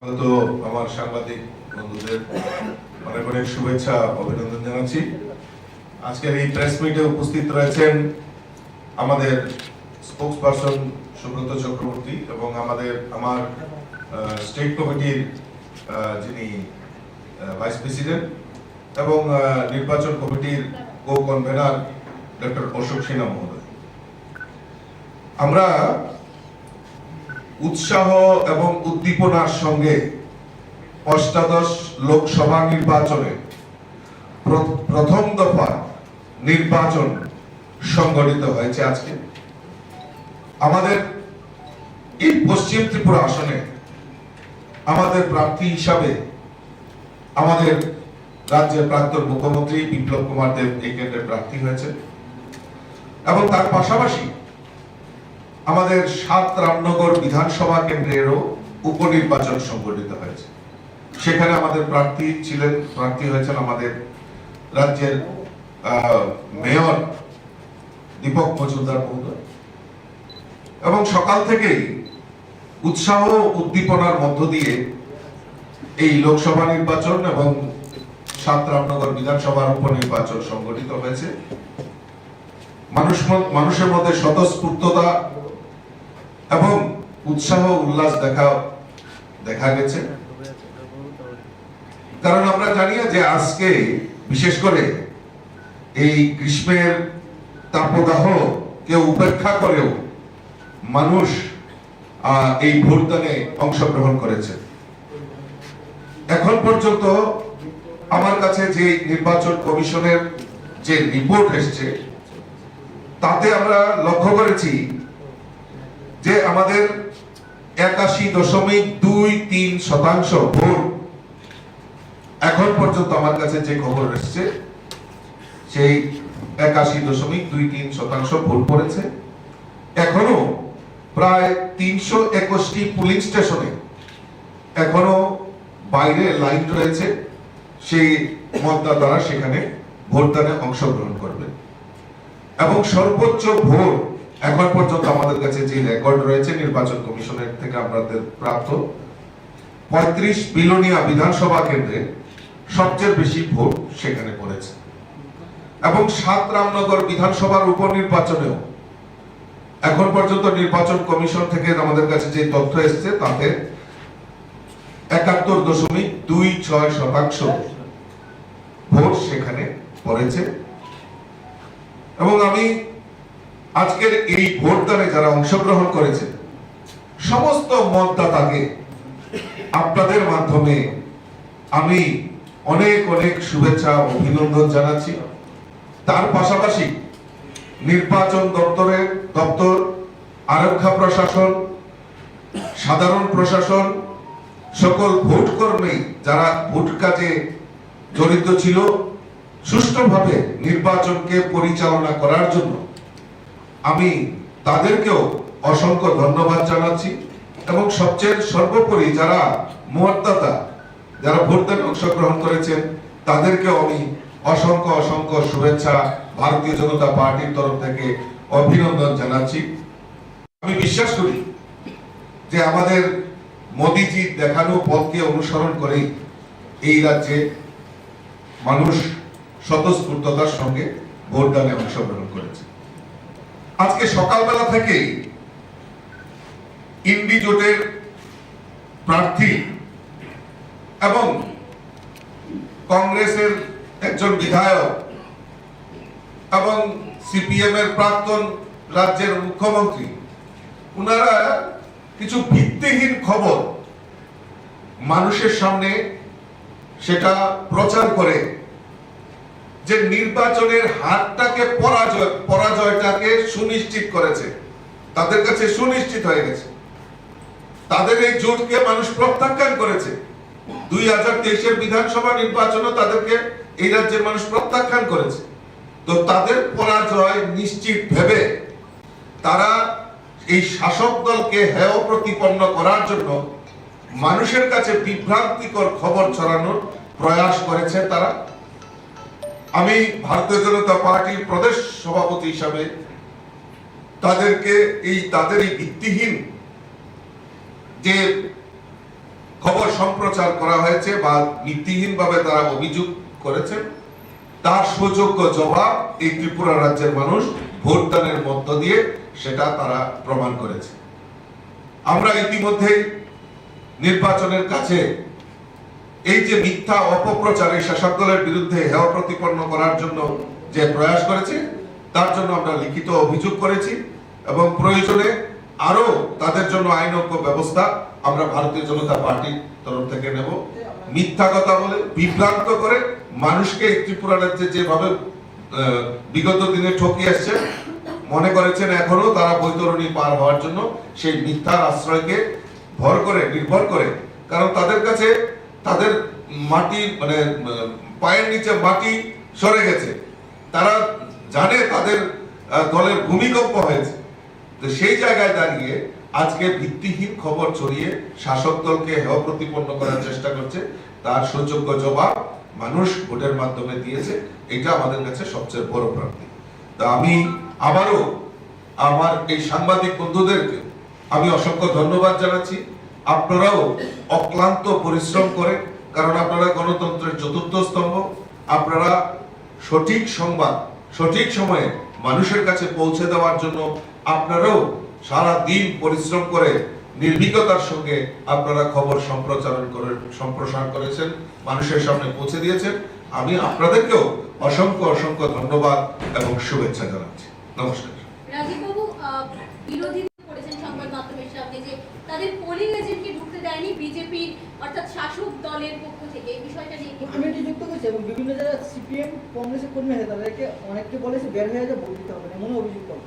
তো আমার সাংবাদিক বন্ধুদের অনেক অনেক শুভেচ্ছা অভিনন্দন জানাচ্ছি। আজকের এই প্রেস মিটে উপস্থিত রয়েছেন আমাদের স্পোকসপারসন সুব্রত চক্রবর্তী এবং আমার স্টেট কমিটির যিনি ভাইস প্রেসিডেন্ট এবং নির্বাচন কমিটির co convener doctor Ashok Sinha মহোদয়। আমরা উৎসাহ এবং উদ্দীপনার সঙ্গে অষ্টাদশ লোকসভা নির্বাচনে প্রথম দফা নির্বাচন সংগঠিত হয়েছে আজকে আমাদের এই পশ্চিম ত্রিপুরা আসনে। আমাদের প্রার্থী হিসাবে আমাদের রাজ্যের প্রাক্তন মুখ্যমন্ত্রী বিপ্লব কুমার দেব এই কেন্দ্রে প্রার্থী হয়েছে এবং তার পাশাপাশি আমাদের ৭ রামনগর বিধানসভা কেন্দ্রেরও উপনির্বাচন সংগঠিত হয়েছে। সেখানে আমাদের প্রার্থী হয়েছেন আমাদের রাজ্যের মেয়র দীপক মজুমদার মহোদয় এবং সকাল থেকেই উৎসাহ উদ্দীপনার মধ্য দিয়ে এই লোকসভা নির্বাচন এবং ৭ রামনগর বিধানসভার উপনির্বাচন সংগঠিত হয়েছে। মানুষের মধ্যে স্বতঃস্ফূর্ততা এবং উৎসাহ উল্লাস দেখা গেছে, কারণ আমরা জানি যে আজকে বিশেষ করে এই গ্রীষ্মের তাপদাহ কে উপেক্ষা করেও মানুষ এই ভোটদানে অংশগ্রহণ করেছে। এখন পর্যন্ত আমার কাছে যে নির্বাচন কমিশনের যে রিপোর্ট এসেছে তাতে আমরা লক্ষ্য করেছি যে আমাদের 81.23% ভোট এখন পর্যন্ত আমার কাছে যে খবর এসেছে সেই 81.23% ভোট পড়েছে। এখনো প্রায় 321টি পুলিং স্টেশনে এখনো বাইরে লাইন রয়েছে, সেই মতদাতারা সেখানে ভোটদানে অংশগ্রহণ করবে এবং সর্বোচ্চ ভোট এখন পর্যন্ত আমাদের কাছে যে রেকর্ড রয়েছে নির্বাচন কমিশনের থেকে আমাদের প্রাপ্ত 35 বিলোনিয়া বিধানসভা কেন্দ্রে সবচেয়ে বেশি ভোট সেখানে পড়েছে এবং ৭ রামনগর বিধানসভার উপনির্বাচনেও এখন পর্যন্ত নির্বাচন কমিশন থেকে আমাদের কাছে যে তথ্য এসেছে তাতে 71.26% ভোট সেখানে পড়েছে এবং আমি আজকের এই ভোটদানে যারা অংশগ্রহণ করেছে সমস্ত মতদাতাকে আপনাদের মাধ্যমে আমি অনেক অনেক শুভেচ্ছা অভিনন্দন জানাচ্ছি। তার পাশাপাশি নির্বাচন দপ্তর, আরক্ষা প্রশাসন, সাধারণ প্রশাসন, সকল ভোট কর্মী যারা ভোট কাজে জড়িত ছিল সুষ্ঠুভাবে নির্বাচনকে পরিচালনা করার জন্য আমি তাদেরকেও অসংখ্য ধন্যবাদ জানাচ্ছি এবং সবচেয়ে সর্বোপরি যারা মতদাতা যারা ভোটদানে অংশগ্রহণ করেছেন তাদেরকেও আমি অসংখ্য শুভেচ্ছা ভারতীয় জনতা পার্টির তরফ থেকে অভিনন্দন জানাচ্ছি। আমি বিশ্বাস করি যে আমাদের মোদিজি দেখানো পথকে অনুসরণ করেই এই রাজ্যে মানুষ স্বতঃস্ফূর্ততার সঙ্গে ভোটদানে অংশগ্রহণ করেছে। আজকে সকালবেলা থেকে ইন্ডি জোটের প্রার্থী এবং কংগ্রেসের একজন বিধায়ক এবং সিপিএম এর প্রাক্তন রাজ্যের মুখ্যমন্ত্রী ওনারা কিছু ভিত্তিহীন খবর মানুষের সামনে সেটা প্রচার করে যে নির্বাচনের হারটাকে পরাজয়টাকে সুনিশ্চিত করেছে, তাদের কাছে সুনিশ্চিত হয়ে গেছে। তাদের এই জোটকে মানুষ প্রত্যাখ্যান করেছে। 2023-এর বিধানসভা নির্বাচনে তাদেরকে এই রাজ্যের মানুষ প্রত্যাখ্যান করেছে। তো তাদের পরাজয় নিশ্চিত ভেবে তারা এই শাসক দলকে হেয় প্রতিপন্ন করার জন্য মানুষের কাছে বিভ্রান্তিকর খবর ছড়ানোর প্রয়াস করেছে তারা। আমি ভারতীয় জনতা পার্টির প্রদেশ সভাপতি হিসাবে তাদের এই ভিত্তিহীন যে খবর সম্প্রচার করা হয়েছে বা নীতিহীনভাবে তারা অভিযোগ করেছেন, তার সুযোগ্য জবাব এই ত্রিপুরা রাজ্যের মানুষ ভোটদানের মধ্য দিয়ে সেটা তারা প্রমাণ করেছে। আমরা ইতিমধ্যেই নির্বাচনের কাছে এই যে মিথ্যা অপপ্রচার এই শাসক দলের বিরুদ্ধে হেয় প্রতিপন্ন করার জন্য যে প্রয়াস করেছে, তার জন্য আমরা লিখিত অভিযোগ করেছি এবং প্রয়োজনে আরো তাদের জন্য আইনজ্ঞ ব্যবস্থা আমরা ভারতীয় জনতা পার্টির তরফ থেকে নেব। মিথ্যা কথা বলে বিভ্রান্ত করে মানুষকে ত্রিপুরা রাজ্যে যেভাবে বিগত দিনে ঠকিয়ে আসছে, মনে করেছেন এখনো তারা বৈতরণী পার হওয়ার জন্য সেই মিথ্যার আশ্রয়কে নির্ভর করে, কারণ তাদের কাছে তাদের মাটি মানে পায়ের নিচে মাটি সরে গেছে, তারা জানে তাদের দলের ভূমিকম্প হয়েছে। তো সেই জায়গায় দাঁড়িয়ে আজকে ভিত্তিহীন খবর ছড়িয়ে শাসক দলকে হেয় প্রতিপন্ন করার চেষ্টা করছে, তার সুযোগ্য জবাব মানুষ ভোটের মাধ্যমে দিয়েছে। এটা আমাদের কাছে সবচেয়ে বড় প্রাপ্তি। তা আমি আবারও আমার এই সাংবাদিক বন্ধুদেরকে আমি অসংখ্য ধন্যবাদ জানাচ্ছি। আপনারাও অক্লান্ত পরিশ্রম করে, কারণ আপনারা গণতন্ত্রের চতুর্থ স্তম্ভ, আপনারা সঠিক সংবাদ সঠিক সময়ে মানুষের কাছে পৌঁছে দেওয়ার জন্য আপনারাও সারা দিন পরিশ্রম করে নির্ভীকতার সঙ্গে আপনারা খবর সম্প্রসার করেছেন, মানুষের সামনে পৌঁছে দিয়েছেন। আমি আপনাদেরকেও অসংখ্য অসংখ্য ধন্যবাদ এবং শুভেচ্ছা জানাচ্ছি। নমস্কার। রাজীব বাবু, বিরোধী করেছেন সংবাদ মাধ্যমের সামনে যে তাদের পোলিং এজেন্টকে ঢুকতে দেয়নি বিজেপির অর্থাৎ শাসক দলের পক্ষ থেকে, এই বিষয়টা নিয়ে আমি এটি যুক্ত করছি এবং বিভিন্ন যারা সিপিএম কংগ্রেসের কর্মী আছে তাদেরকে অনেককে বলেছে বের হয়ে যা ভোট দিতে হবে না, এমন অভিযোগ করে।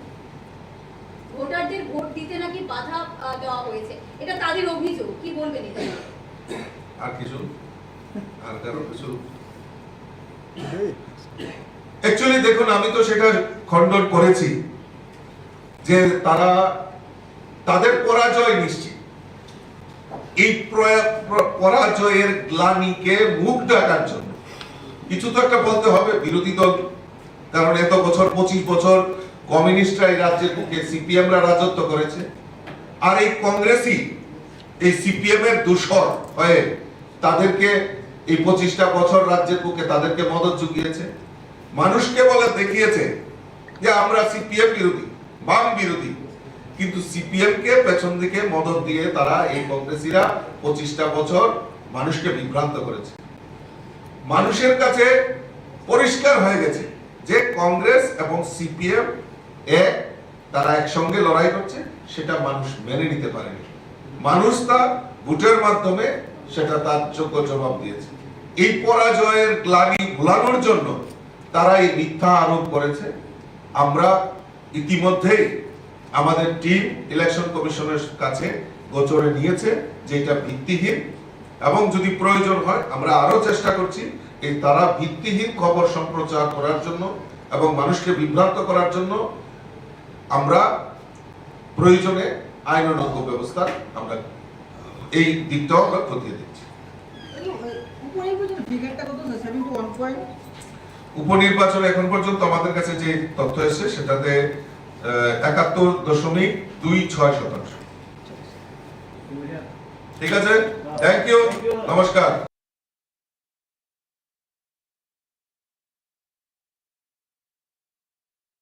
ভোটারদের ভোট দিতে নাকি বাধা দেওয়া হয়েছে, এটা তাদের অভিযোগ, কি বলবেন এটা? আর কিছু আর কারো কিছু অ্যাকচুয়ালি দেখুন, আমি তো সেটা খণ্ডন করেছি যে তারা তাদের পরাজয় নিশ্চিত। এই পরাজয়ের গ্লানিকে মুখ ঢাকার জন্য কিছু তো একটা বলতে হবে বিরোধী দল, কারণ এত বছর 25 বছর কমিউনিস্টরা এই রাজ্যের বুকে সিপিএমরা রাজত্ব করেছে, আর এই কংগ্রেসই এই সিপিএম এর দূষর হয়ে তাদেরকে এই 25টা বছর রাজ্যের বুকে তাদেরকে মদত জুগিয়েছে, মানুষকে বলে দেখিয়েছে যে আমরা সিপিএম বিরোধী, বাম বিরোধী, কিন্তু সিপিএম কে পেছন দিকে মদত দিয়ে তারা এই কংগ্রেসীরা 25টা বছর মানুষকে বিভ্রান্ত করেছে। মানুষের কাছে পরিষ্কার হয়ে গেছে যে কংগ্রেস এবং সিপিএম তারা একসঙ্গে লড়াই করছে, সেটা মানুষ মেনে নিতে পারেনি। মানুষ তা ভোটের মাধ্যমে সেটা তার যোগ্য জবাব দিয়েছে। এই পরাজয়ের গ্লানি ভোলানোর জন্য তারা এই মিথ্যা আরোপ করেছে। আমরা ইতিমধ্যেই আমাদের টিম ইলেকশন কমিশনের কাছে গোচরে নিয়েছে যে এটা ভিত্তিহীন, এবং যদি প্রয়োজন হয় আমরা আরো চেষ্টা করছি এই তারা ভিত্তিহীন খবর সম্প্রচার করার জন্য এবং মানুষকে বিভ্রান্ত করার জন্য আমরা প্রয়োজনে আইনানুগ ব্যবস্থা আমরা এই দিকটাও আমরা খতিয়ে দিচ্ছি। উপনির্বাচনে এখন পর্যন্ত আমাদের কাছে যে তথ্য এসেছে সেটাতে 71.26%। ঠিক আছে, থ্যাংক ইউ, নমস্কার।